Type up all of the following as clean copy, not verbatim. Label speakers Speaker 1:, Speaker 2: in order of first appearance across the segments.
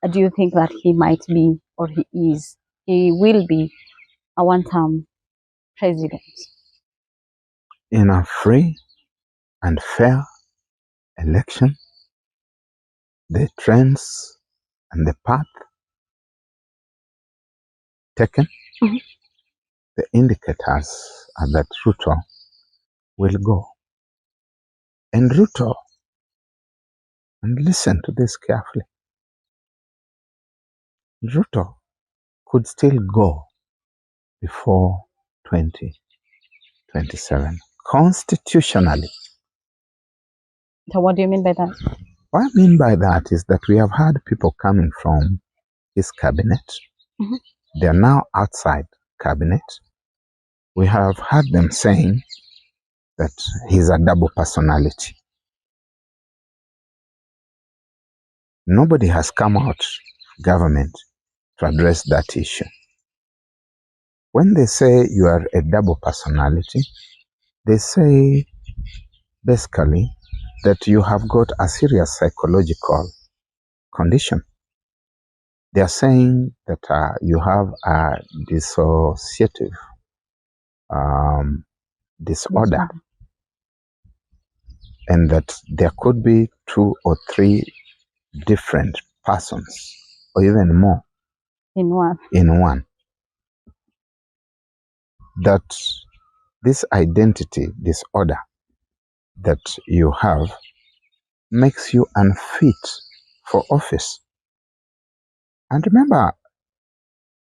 Speaker 1: do you think that he might be, or he will be a one-term president?
Speaker 2: In a free and fair election, the trends and the path taken, the indicators are that Ruto will go. And Ruto, and listen to this carefully, Ruto could still go before 2027 constitutionally.
Speaker 1: So what do you mean by that?
Speaker 2: What I mean by that is that we have had people coming from his cabinet. They are now outside cabinet. We have had them saying that he's a double personality. Nobody has come out, government, to address that issue. When they say you are a double personality, they say basically that you have got a serious psychological condition. They are saying that you have a dissociative disorder, and that there could be 2 or 3 different persons, or even more,
Speaker 1: In
Speaker 2: one. That this identity disorder that you have makes you unfit for office. And remember,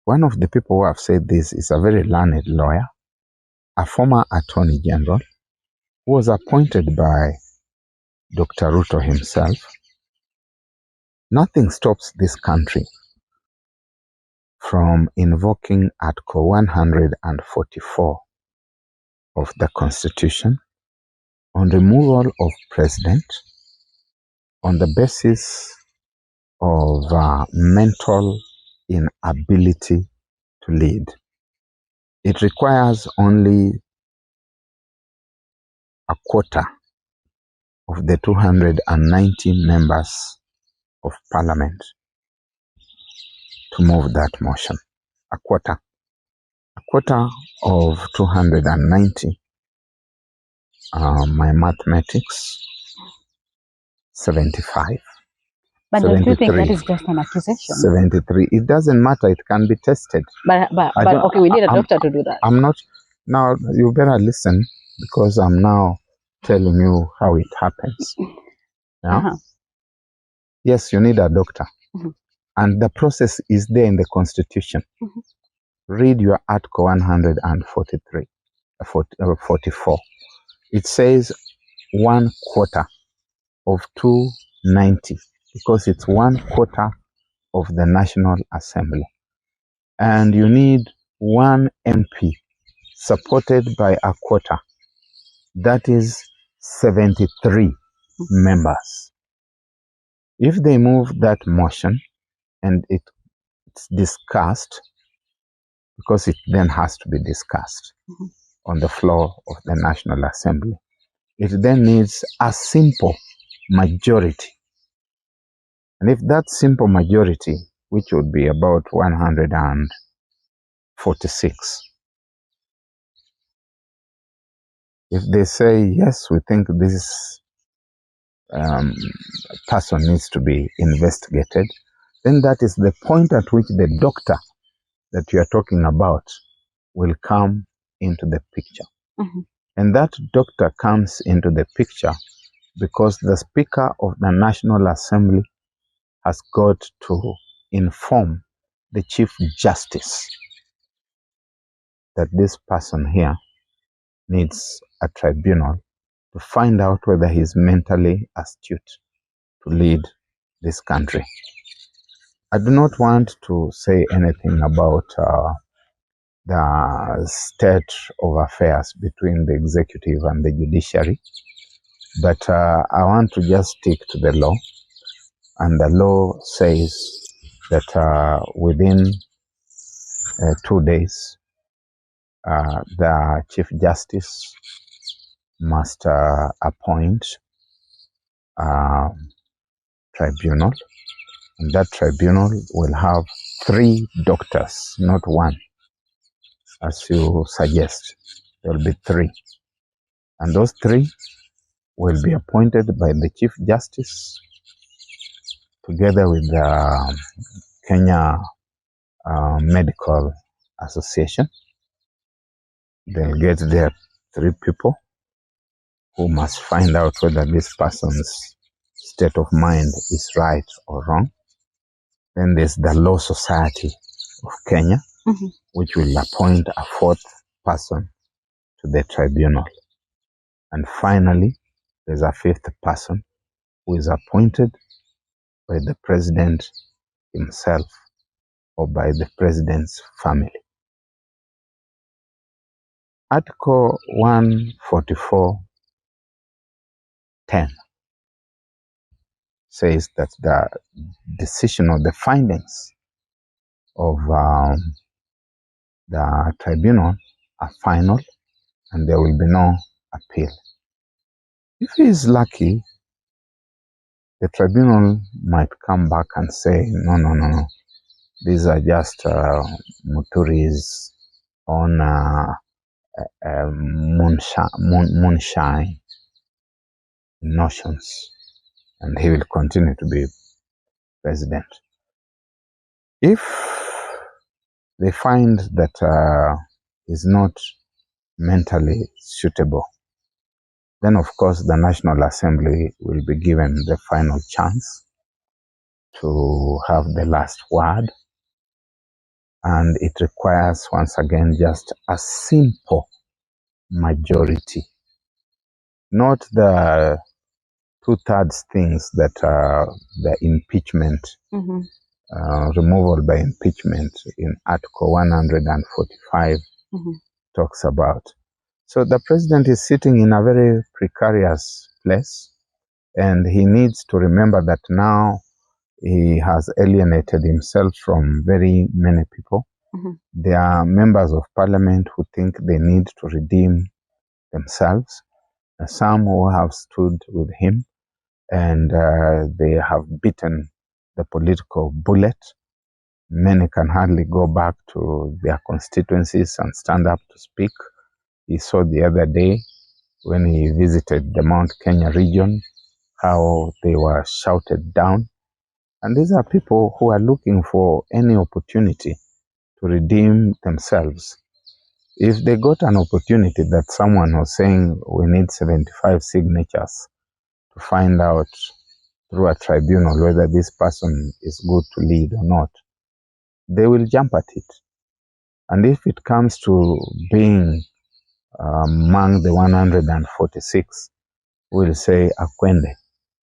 Speaker 2: one of the people who have said this is a very learned lawyer, a former attorney general, who was appointed by Dr. Ruto himself. Nothing stops this country from invoking Article 144 of the Constitution on removal of president on the basis of mental inability to lead. It requires only a quarter of the 290 members of parliament to move that motion. A quarter of 290. My mathematics, 75.
Speaker 1: But don't you think that is just an accusation?
Speaker 2: 73. It doesn't matter. It can be tested.
Speaker 1: But okay, we need a doctor to do that.
Speaker 2: I'm not. Now, you better listen, because I'm now telling you how it happens. Yeah? Yes, you need a doctor. And the process is there in the Constitution. Read your Article 44. It says 1/4 of 290, because it's 1/4 of the National Assembly. And you need 1 MP supported by a quarter. That is 73 members. If they move that motion and it's discussed, because it then has to be discussed on the floor of the National Assembly, it then needs a simple majority. And if that simple majority, which would be about 146, if they say, yes, we think this person needs to be investigated, then that is the point at which the doctor that you are talking about will come into the picture. And that doctor comes into the picture because the Speaker of the National Assembly has got to inform the Chief Justice that this person here needs a tribunal to find out whether he's mentally astute to lead this country. I do not want to say anything about the state of affairs between the executive and the judiciary, but I want to just stick to the law. And the law says that within 2 days, the Chief Justice must appoint a tribunal And that tribunal will have 3 doctors, not 1, as you suggest. There will be 3. And those 3 will be appointed by the Chief Justice together with the Kenya Medical Association. They'll get their 3 people who must find out whether this person's state of mind is right or wrong. Then there's the Law Society of Kenya, which will appoint a 4th person to the tribunal. And finally, there's a 5th person who is appointed by the president himself or by the president's family. Article 144.10 says that the decision or the findings of the tribunal are final and there will be no appeal. If he is lucky, the tribunal might come back and say, no. These are just Muturi's own moonshine notions, and he will continue to be president. If they find that he's not mentally suitable, then of course the National Assembly will be given the final chance to have the last word. And it requires, once again, just a simple majority, not the 2/3 things that the impeachment, removal by impeachment in Article 145 talks about. So the president is sitting in a very precarious place, and he needs to remember that now he has alienated himself from very many people. There are members of parliament who think they need to redeem themselves. Some who have stood with him and they have bitten the political bullet. Many can hardly go back to their constituencies and stand up to speak. He saw the other day when he visited the Mount Kenya region how they were shouted down. And these are people who are looking for any opportunity to redeem themselves. If they got an opportunity that someone was saying we need 75 signatures to find out through a tribunal whether this person is good to lead or not, they will jump at it. And if it comes to being among the 146, we'll say Akwende.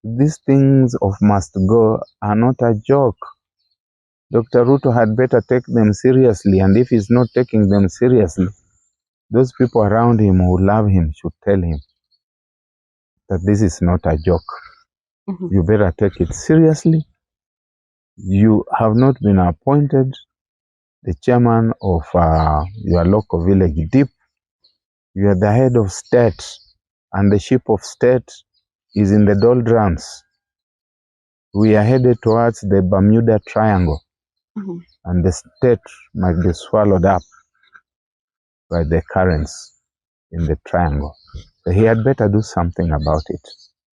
Speaker 2: These things of must go are not a joke. Dr. Ruto had better take them seriously, and if he's not taking them seriously, those people around him who love him should tell him that this is not a joke. You better take it seriously. You have not been appointed the chairman of your local village deep. You are the head of state, and the ship of state is in the doldrums. We are headed towards the Bermuda Triangle, and the state might be swallowed up by the currents in the triangle. So he had better do something about it.